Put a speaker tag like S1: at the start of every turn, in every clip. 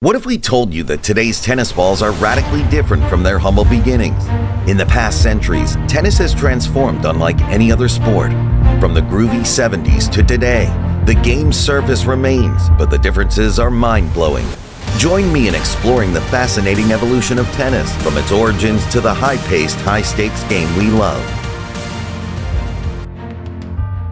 S1: What if we told you that today's tennis balls are radically different from their humble beginnings? In the past centuries, tennis has transformed unlike any other sport. From the groovy 70s to today, the game's surface remains, but the differences are mind-blowing. Join me in exploring the fascinating evolution of tennis, from its origins to the high-paced, high-stakes game we love.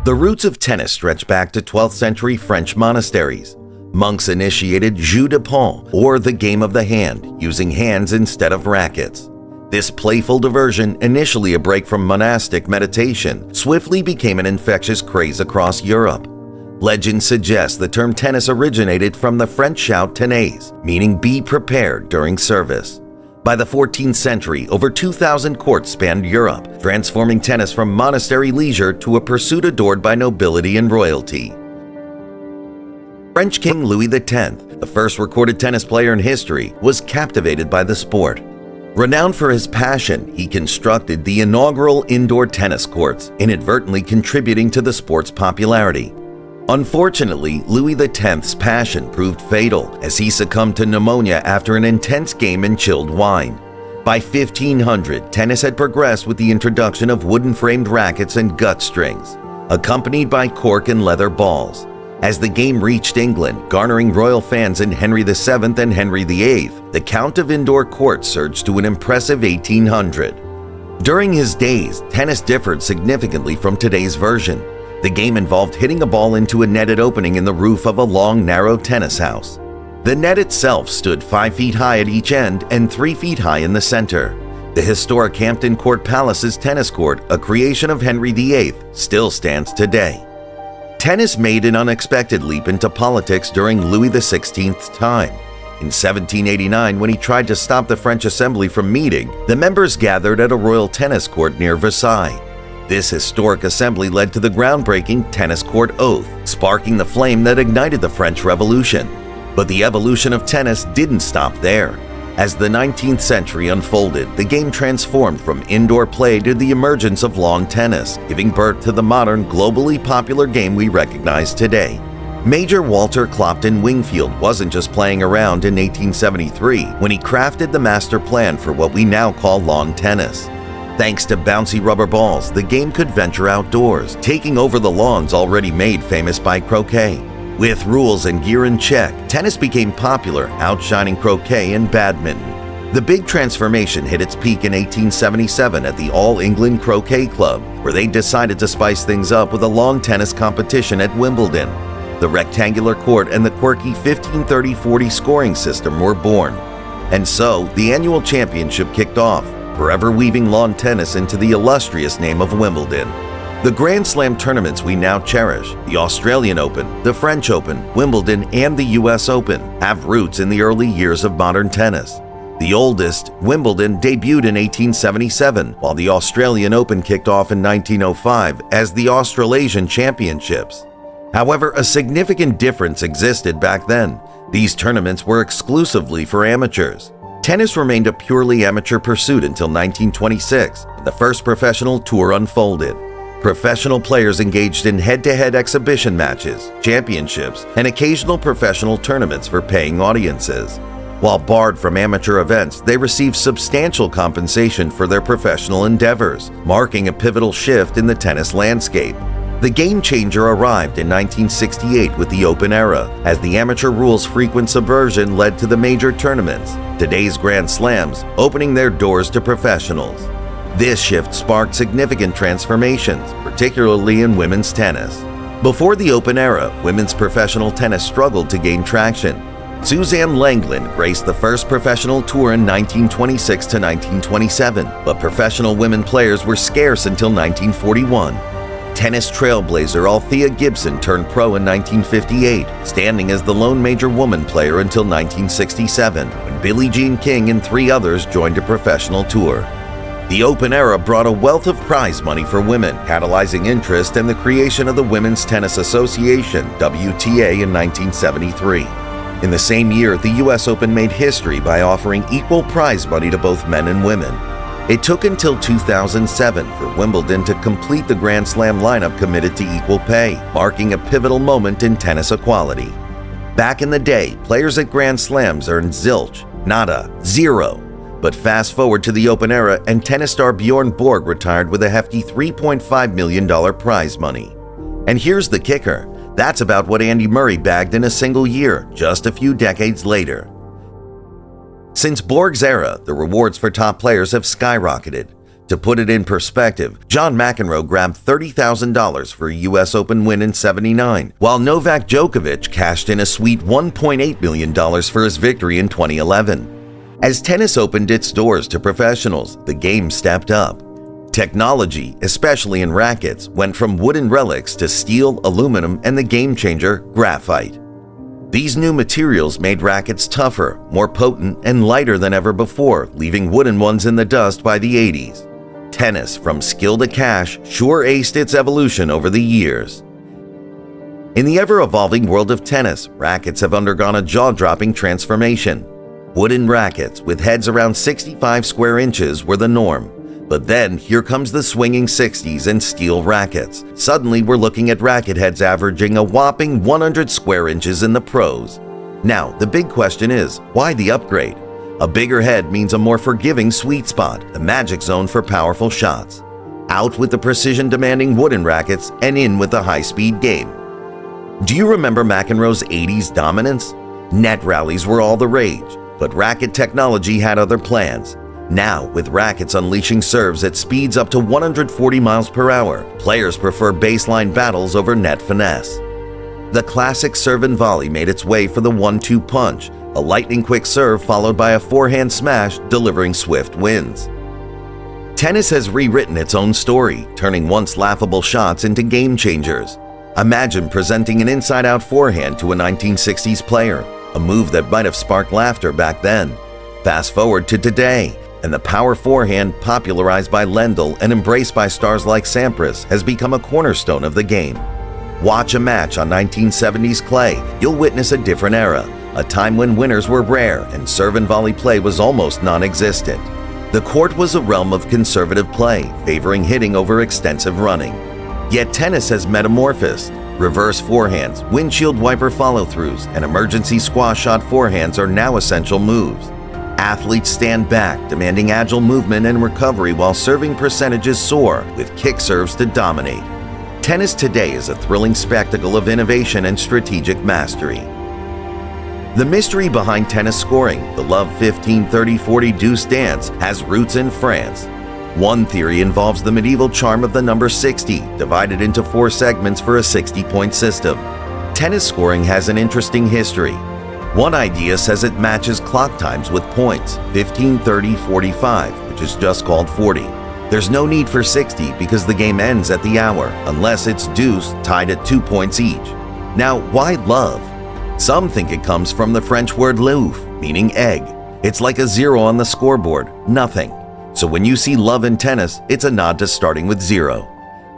S1: The roots of tennis stretch back to 12th century French monasteries. Monks initiated jeu de paume, or the game of the hand, using hands instead of rackets. This playful diversion, initially a break from monastic meditation, swiftly became an infectious craze across Europe. Legend suggests the term tennis originated from the French shout tenez, meaning be prepared during service. By the 14th century, over 2,000 courts spanned Europe, transforming tennis from monastery leisure to a pursuit adored by nobility and royalty. French King Louis X, the first recorded tennis player in history, was captivated by the sport. Renowned for his passion, he constructed the inaugural indoor tennis courts, inadvertently contributing to the sport's popularity. Unfortunately, Louis X's passion proved fatal as he succumbed to pneumonia after an intense game in chilled wine. By 1500, tennis had progressed with the introduction of wooden-framed rackets and gut strings, accompanied by cork and leather balls. As the game reached England, garnering royal fans in Henry VII and Henry VIII, the count of indoor courts surged to an impressive 1,800. During his days, tennis differed significantly from today's version. The game involved hitting a ball into a netted opening in the roof of a long, narrow tennis house. The net itself stood 5 feet high at each end and 3 feet high in the center. The historic Hampton Court Palace's tennis court, a creation of Henry VIII, still stands today. Tennis made an unexpected leap into politics during Louis XVI's time. In 1789, when he tried to stop the French Assembly from meeting, the members gathered at a royal tennis court near Versailles. This historic assembly led to the groundbreaking tennis court oath, sparking the flame that ignited the French Revolution. But the evolution of tennis didn't stop there. As the 19th century unfolded, the game transformed from indoor play to the emergence of lawn tennis, giving birth to the modern, globally popular game we recognize today. Major Walter Clopton Wingfield wasn't just playing around in 1873 when he crafted the master plan for what we now call lawn tennis. Thanks to bouncy rubber balls, the game could venture outdoors, taking over the lawns already made famous by croquet. With rules and gear in check, tennis became popular, outshining croquet and badminton. The big transformation hit its peak in 1877 at the All England Croquet Club, where they decided to spice things up with a lawn tennis competition at Wimbledon. The rectangular court and the quirky 15-30-40 scoring system were born. And so, the annual championship kicked off, forever weaving lawn tennis into the illustrious name of Wimbledon. The Grand Slam tournaments we now cherish, the Australian Open, the French Open, Wimbledon, and the US Open, have roots in the early years of modern tennis. The oldest, Wimbledon, debuted in 1877, while the Australian Open kicked off in 1905 as the Australasian Championships. However, a significant difference existed back then. These tournaments were exclusively for amateurs. Tennis remained a purely amateur pursuit until 1926, when the first professional tour unfolded. Professional players engaged in head-to-head exhibition matches, championships, and occasional professional tournaments for paying audiences. While barred from amateur events, they received substantial compensation for their professional endeavors, marking a pivotal shift in the tennis landscape. The game changer arrived in 1968 with the Open era, as the amateur rules' frequent subversion led to the major tournaments, today's Grand Slams, opening their doors to professionals. This shift sparked significant transformations, particularly in women's tennis. Before the Open era, women's professional tennis struggled to gain traction. Suzanne Lenglen graced the first professional tour in 1926 to 1927, but professional women players were scarce until 1941. Tennis trailblazer Althea Gibson turned pro in 1958, standing as the lone major woman player until 1967, when Billie Jean King and 3 others joined a professional tour. The Open era brought a wealth of prize money for women, catalyzing interest and the creation of the Women's Tennis Association, WTA, in 1973. In the same year, the US Open made history by offering equal prize money to both men and women. It took until 2007 for Wimbledon to complete the Grand Slam lineup committed to equal pay, marking a pivotal moment in tennis equality. Back in the day, players at Grand Slams earned zilch, nada, zero. But fast forward to the Open era and tennis star Bjorn Borg retired with a hefty $3.5 million prize money. And here's the kicker. That's about what Andy Murray bagged in a single year, just a few decades later. Since Borg's era, the rewards for top players have skyrocketed. To put it in perspective, John McEnroe grabbed $30,000 for a US Open win in '79, while Novak Djokovic cashed in a sweet $1.8 million for his victory in 2011. As tennis opened its doors to professionals, the game stepped up. Technology, especially in rackets, went from wooden relics to steel, aluminum, and the game-changer, graphite. These new materials made rackets tougher, more potent, and lighter than ever before, leaving wooden ones in the dust by the '80s. Tennis, from skill to cash, sure aced its evolution over the years. In the ever-evolving world of tennis, rackets have undergone a jaw-dropping transformation. Wooden rackets with heads around 65 square inches were the norm. But then, here comes the swinging 60s and steel rackets. Suddenly, we're looking at racket heads averaging a whopping 100 square inches in the pros. Now, the big question is, why the upgrade? A bigger head means a more forgiving sweet spot, the magic zone for powerful shots. Out with the precision-demanding wooden rackets and in with the high-speed game. Do you remember McEnroe's '80s dominance? Net rallies were all the rage, but racket technology had other plans. Now, with rackets unleashing serves at speeds up to 140 miles per hour, players prefer baseline battles over net finesse. The classic serve and volley made its way for the 1-2 punch, a lightning-quick serve followed by a forehand smash delivering swift wins. Tennis has rewritten its own story, turning once laughable shots into game-changers. Imagine presenting an inside-out forehand to a 1960s player, a move that might have sparked laughter back then. Fast forward to today, and the power forehand, popularized by Lendl and embraced by stars like Sampras, has become a cornerstone of the game. Watch a match on 1970s clay, you'll witness a different era, a time when winners were rare and serve and volley play was almost non-existent. The court was a realm of conservative play, favoring hitting over extensive running. Yet tennis has metamorphosed. Reverse forehands, windshield wiper follow-throughs, and emergency squash shot forehands are now essential moves. Athletes stand back, demanding agile movement and recovery while serving percentages soar, with kick serves to dominate. Tennis today is a thrilling spectacle of innovation and strategic mastery. The mystery behind tennis scoring, the love 15-30-40 deuce dance, has roots in France. One theory involves the medieval charm of the number 60, divided into 4 segments for a 60-point system. Tennis scoring has an interesting history. One idea says it matches clock times with points, 15, 30, 45, which is just called 40. There's no need for 60 because the game ends at the hour, unless it's deuce tied at 2 points each. Now, why love? Some think it comes from the French word l'œuf, meaning egg. It's like a zero on the scoreboard, nothing. So when you see love in tennis, it's a nod to starting with zero.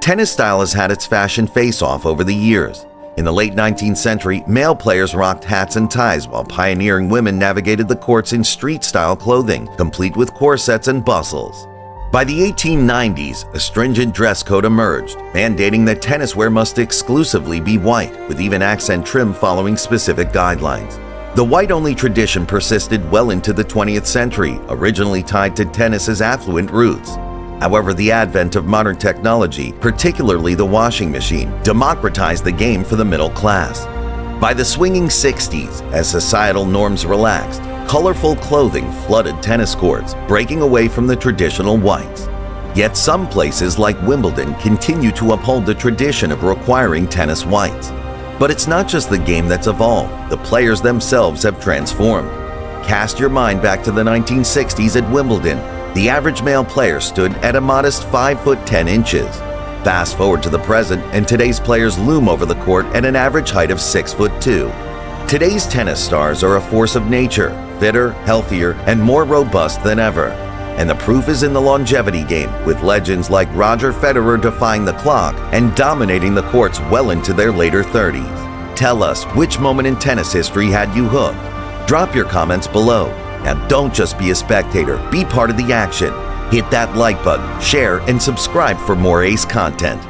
S1: Tennis style has had its fashion face-off over the years. In the late 19th century, male players rocked hats and ties while pioneering women navigated the courts in street-style clothing, complete with corsets and bustles. By the 1890s, a stringent dress code emerged, mandating that tennis wear must exclusively be white, with even accent trim following specific guidelines. The white-only tradition persisted well into the 20th century, originally tied to tennis's affluent roots. However, the advent of modern technology, particularly the washing machine, democratized the game for the middle class. By the swinging 60s, as societal norms relaxed, colorful clothing flooded tennis courts, breaking away from the traditional whites. Yet some places like Wimbledon continue to uphold the tradition of requiring tennis whites. But it's not just the game that's evolved, the players themselves have transformed. Cast your mind back to the 1960s at Wimbledon. The average male player stood at a modest 5'10". Fast forward to the present, and today's players loom over the court at an average height of 6'2". Today's tennis stars are a force of nature, fitter, healthier, and more robust than ever. And the proof is in the longevity game, with legends like Roger Federer defying the clock and dominating the courts well into their later 30s. Tell us which moment in tennis history had you hooked. Drop your comments below. Now don't just be a spectator, be part of the action. Hit that like button, share, and subscribe for more Ace content.